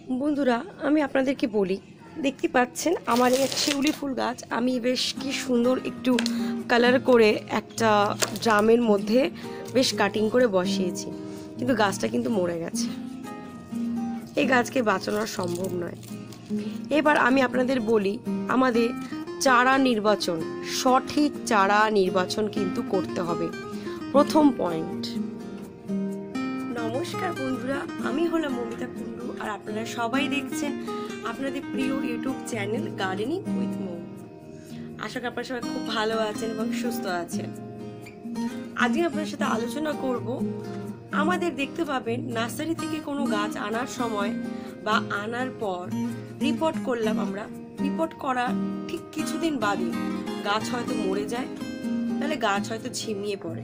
বন্ধুরা, আমি আপনাদেরকে বলি, দেখতে পাচ্ছেন আমার এই শিউলি ফুল গাছ আমি বেশ কি সুন্দর একটু কালার করে একটা ড্রামের মধ্যে বেশ কাটিং করে বসিয়েছি, কিন্তু গাছটা কিন্তু মরে গেছে। এই গাছকে বাঁচানো সম্ভব নয়। এবার আমি আপনাদের বলি, আমাদের চারা নির্বাচন, সঠিক চারা নির্বাচন কিন্তু করতে হবে। প্রথম পয়েন্ট। নমস্কার বন্ধুরা, আমি হলাম মমিতা কুন্ডু আর আপনারা সবাই দেখছেন আপনাদের প্রিয় ইউটিউব চ্যানেল গার্ডেনিং উইথ মৌ। আশা করি আপনারা সবাই খুব ভালো আছেন এবং সুস্থ আছেন। আজকে আপনার সাথে আলোচনা করব, আমাদের দেখতে পাবেন নার্সারি থেকে কোনো গাছ আনার সময় বা আনার পর রিপোর্ট করলাম, আমরা রিপোর্ট করার ঠিক কিছুদিন বাদে গাছ হয়তো মরে যায়, তাহলে গাছ হয়তো ঝিমিয়ে পড়ে।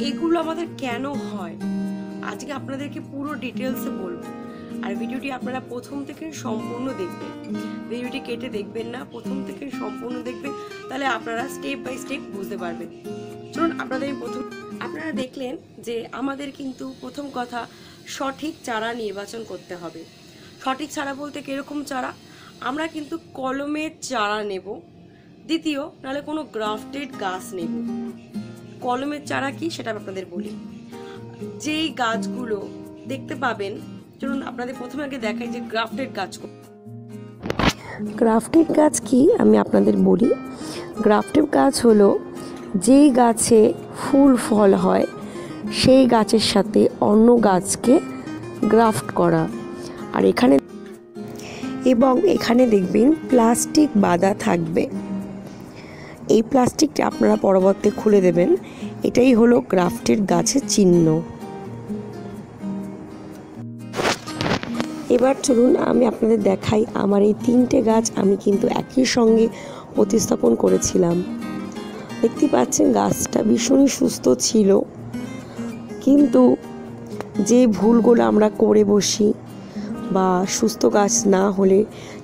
এগুলো আমাদের কেন হয় আজকে আপনাদেরকে পুরো ডিটেলসে বলবো। আর ভিডিওটি আপনারা প্রথম থেকে সম্পূর্ণ দেখবেন, ভিডিওটি কেটে দেখবেন না, প্রথম থেকে সম্পূর্ণ দেখবেন, তাহলে আপনারা স্টেপ বাই স্টেপ বুঝতে পারবেন। চলুন আপনারা দেখলেন যে আমাদের কিন্তু প্রথম কথা সঠিক চারা নির্বাচন করতে হবে। সঠিক চারা বলতে কিরকম চারা? আমরা কিন্তু কলমের চারা নেব। দ্বিতীয়, নাহলে কোনো গ্রাফটেড গাছ নেব। কলমের চারা কি সেটা আপনাদের বলি। যেই গাছগুলো দেখতে পাবেন, চলুন আপনাদের প্রথমে আগে দেখাই যে গ্রাফটেড গাছ। গ্রাফটেড গাছ কি আমি আপনাদের বলি। গ্রাফটেড গাছ হলো যেই গাছে ফুল ফল হয় সেই গাছের সাথে অন্য গাছকে গ্রাফট করা। আর এখানে দেখবেন প্লাস্টিক বাঁধা থাকবে। এই প্লাস্টিকটা আপনারা পরবর্তী খুলে দেবেন। এটাই হলো গ্রাফটেড গাছের চিহ্ন। এবার চলুন আমি আপনাদের দেখাই, আমার এই 3টে গাছ আমি কিন্তু একই সঙ্গে প্রতিস্থাপন করেছিলাম। দেখতে পাচ্ছেন গাছটা ভীষণই সুস্থ ছিল, কিন্তু যে ভুলগুলো আমরা করে বসি বা সুস্থ গাছ না হলে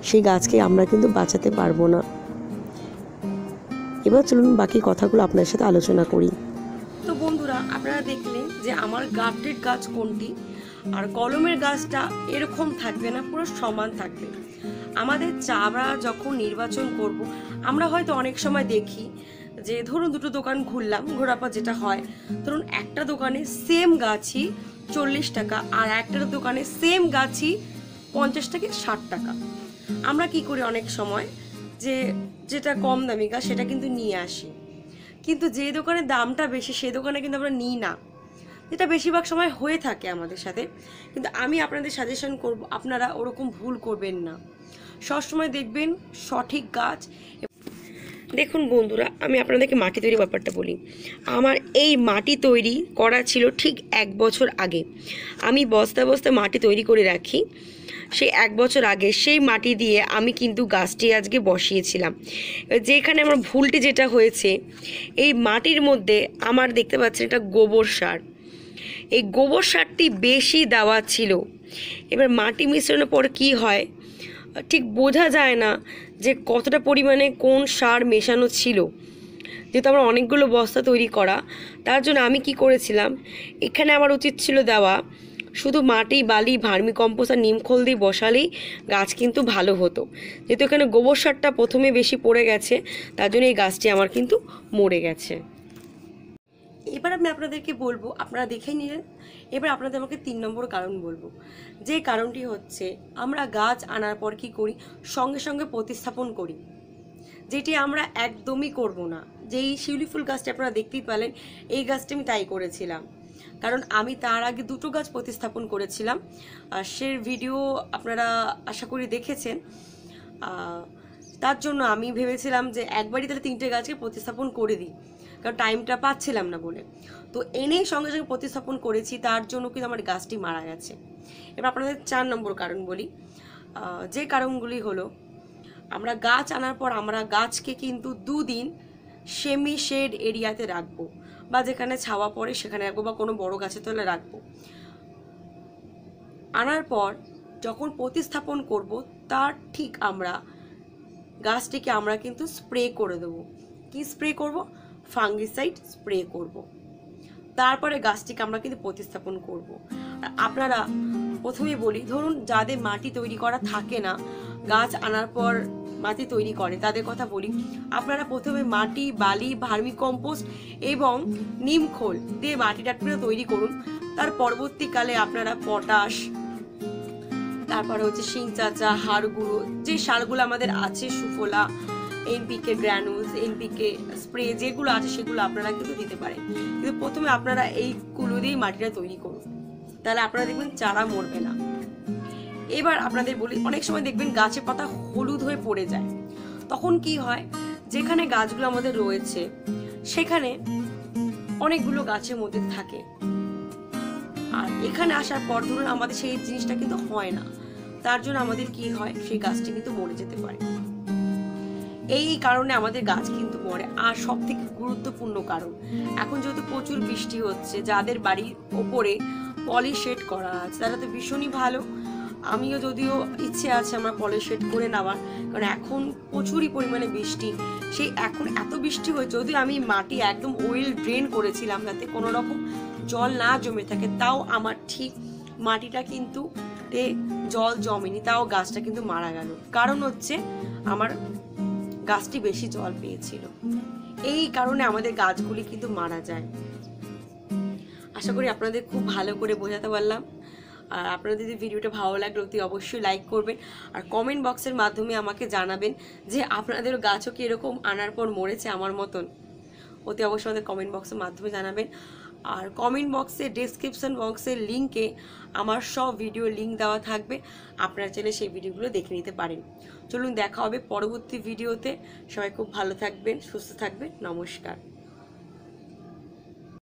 সেই গাছকে আমরা কিন্তু বাঁচাতে পারবো না। এবার চলুন বাকি কথাগুলো আপনার সাথে আলোচনা করি। তো বন্ধুরা, আপনারা দেখলেন যে আমার গ্রাফটেড গাছ কোনটি, আর কলমের গাছটা এরকম থাকবে না, পুরো সমান থাকবে। আমাদের চারা যখন নির্বাচন করব, আমরা হয়তো অনেক সময় দেখি যে ধরুন দুটো দোকান ঘোরার পর যেটা হয়, ধরুন একটা দোকানে সেম গাছই 40 টাকা আর একটা দোকানে সেম গাছই 50 থেকে 60 টাকা। আমরা কি করি অনেক সময়, যে যেটা কম দামি গাছ সেটা কিন্তু নিয়ে আসি, কিন্তু যে দোকানে দামটা বেশি সেই দোকানে কিন্তু আমরা নিই না, যেটা বেশিরভাগ সময় হয়ে থাকে আমাদের সাথে। কিন্তু আমি আপনাদের সাজেশন করব, আপনারা ওরকম ভুল করবেন না। সবসময় দেখবেন সঠিক গাছ। দেখুন বন্ধুরা, আমি আপনাদেরকে মাটি তৈরির ব্যাপারটা বলি। আমার এই মাটি তৈরি করা ছিল ঠিক 1 বছর আগে। আমি বস্তা মাটি তৈরি করে রাখি। সেই 1 বছর আগে সেই মাটি দিয়ে আমি কিন্তু গাছটি আজকে বসিয়েছিলাম। যেখানে আমার ভুলটি যেটা হয়েছে, এই মাটির মধ্যে আমার দেখতে পাচ্ছেন এটা গোবর সার। এই গোবর সারটি বেশি দেওয়া ছিল। এবার মাটি মিশ্রণের পর কি হয় ঠিক বোঝা যায় না যে কতটা পরিমাণে কোন সার মেশানো ছিল। যেহেতু আমার অনেকগুলো বস্তা তৈরি করা, তার জন্য আমি কি করেছিলাম, এখানে আমার উচিত ছিল দেওয়া শুধু মাটি, বালি, ভার্মি কম্পোস্ট আর নিমখোল দিয়ে বসালেই গাছ কিন্তু ভালো হতো। যেহেতু এখানে গোবর সারটা প্রথমে বেশি পড়ে গেছে, তার জন্য এই গাছটি আমার কিন্তু মরে গেছে। এবার আমি আপনাদেরকে বলবো, আপনারা দেখে নিলেন। এবার আপনাদের আমাকে 3 নম্বর কারণ বলবো। যে কারণটি হচ্ছে, আমরা গাছ আনার পর কি করি, সঙ্গে সঙ্গে প্রতিস্থাপন করি, যেটি আমরা একদমই করব না। যেই শিউলি ফুল গাছটা আপনারা দেখতেই পেলেন, এই গাছটা আমি তাই করেছিলাম। কারণ আমি তার আগে 2টো গাছ প্রতিস্থাপন করেছিলাম, আর সে ভিডিও আপনারা আশা করি দেখেছেন। তার জন্য আমি ভেবেছিলাম যে একবারই তাহলে 3টে গাছকে প্রতিস্থাপন করে দিই, কারণ টাইমটা পাচ্ছিলাম না বলে। তো এনেই সঙ্গে সঙ্গে প্রতিস্থাপন করেছি, তার জন্য কিন্তু আমার গাছটি মারা গেছে। এবার আপনাদের 4 নম্বর কারণ বলি। যে কারণগুলি হলো, আমরা গাছ আনার পর আমরা গাছকে কিন্তু 2 দিন সেমি শেড এরিয়াতে রাখবো, বা যেখানে ছাওয়া পড়ে সেখানে রাখবো, বা কোনো বড় গাছের তলে রাখবো। আনার পর যখন প্রতিস্থাপন করব, তার ঠিক আমরা গাছটিকে আমরা কিন্তু স্প্রে করে দেবো। কি স্প্রে করব? ফাঙ্গিসাইড স্প্রে করব। তারপরে গাছটিকে আমরা কিন্তু প্রতিস্থাপন করব। আপনারা প্রথমে বলি, ধরুন যাদের মাটি তৈরি করা থাকে না, গাছ আনার পর মাটি তৈরি করে, তাদের কথা বলি। আপনারা প্রথমে মাটি, বালি, ভার্মি কম্পোস্ট এবং নিম খোল দিয়ে মাটিটা তৈরি করুন। তার পরবর্তীকালে আপনারা পটাশ, তারপরে হচ্ছে শিং চাচা, হাড় গুঁড়ো, যে সারগুলো আমাদের আছে, সুফলা, এনপিকে গ্র্যানুলস, এনপিকে স্প্রে যেগুলো আছে সেগুলো আপনারা কিন্তু দিতে পারেন। কিন্তু প্রথমে আপনারা এইগুলো দিয়েই মাটিটা তৈরি করুন, তাহলে আপনারা দেখবেন চারা মরবে না। এবার আপনাদের বলি, অনেক সময় দেখবেন গাছের পাতা হলুদ হয়ে পড়ে যায়। তখন কি হয়, যেখানে গাছগুলো আমাদের রয়েছে সেখানে অনেকগুলো গাছের মধ্যে থাকে, আর এখানে আসার পর ধরুন আমাদের সেই জিনিসটা কিন্তু হয় না, তার জন্য আমাদের কি হয়, সেই গাছটি কিন্তু মরে যেতে পারে। এই কারণে আমাদের গাছ কিন্তু মরে। আর সব থেকে গুরুত্বপূর্ণ কারণ, এখন যেহেতু প্রচুর বৃষ্টি হচ্ছে, যাদের বাড়ির ওপরে পলিশেড করা আছে তারা তো ভীষণই ভালো। আমিও যদিও ইচ্ছে আছে আমার পলিশেড করে নেওয়ার, কারণ এখন প্রচুরই পরিমাণে বৃষ্টি। সেই এখন এত বৃষ্টি হয়েছে, যদিও আমি মাটি একদম ওয়েল ড্রেন করেছিলাম যাতে কোনো রকম জল না জমে থাকে, তাও আমার ঠিক মাটিটা কিন্তু জল জমেনি, তাও গাছটা কিন্তু মারা গেল। কারণ হচ্ছে আমার গাছটি বেশি জল পেয়েছিল। এই কারণে আমাদের গাছগুলি কিন্তু মারা যায়। আশা করি আপনাদের খুব ভালো করে বোঝাতে পারলাম। আর আপনাদের যদি ভিডিওটা ভালো লাগলে অতি অবশ্যই লাইক করবেন, আর কমেন্ট বক্সের মাধ্যমে আমাকে জানাবেন যে আপনাদের গাছও কি এরকম আনার পর মরেছে আমার মতন। অতি অবশ্যই আমাদের কমেন্ট বক্সের মাধ্যমে জানাবেন। আর কমেন্ট বক্সে, ডেসক্রিপশন বক্সের লিঙ্কে আমার সব ভিডিও লিঙ্ক দেওয়া থাকবে, আপনারা চাইলে সেই ভিডিওগুলো দেখে নিতে পারেন। চলুন দেখা হবে পরবর্তী ভিডিওতে। সবাই খুব ভালো থাকবেন, সুস্থ থাকবেন। নমস্কার।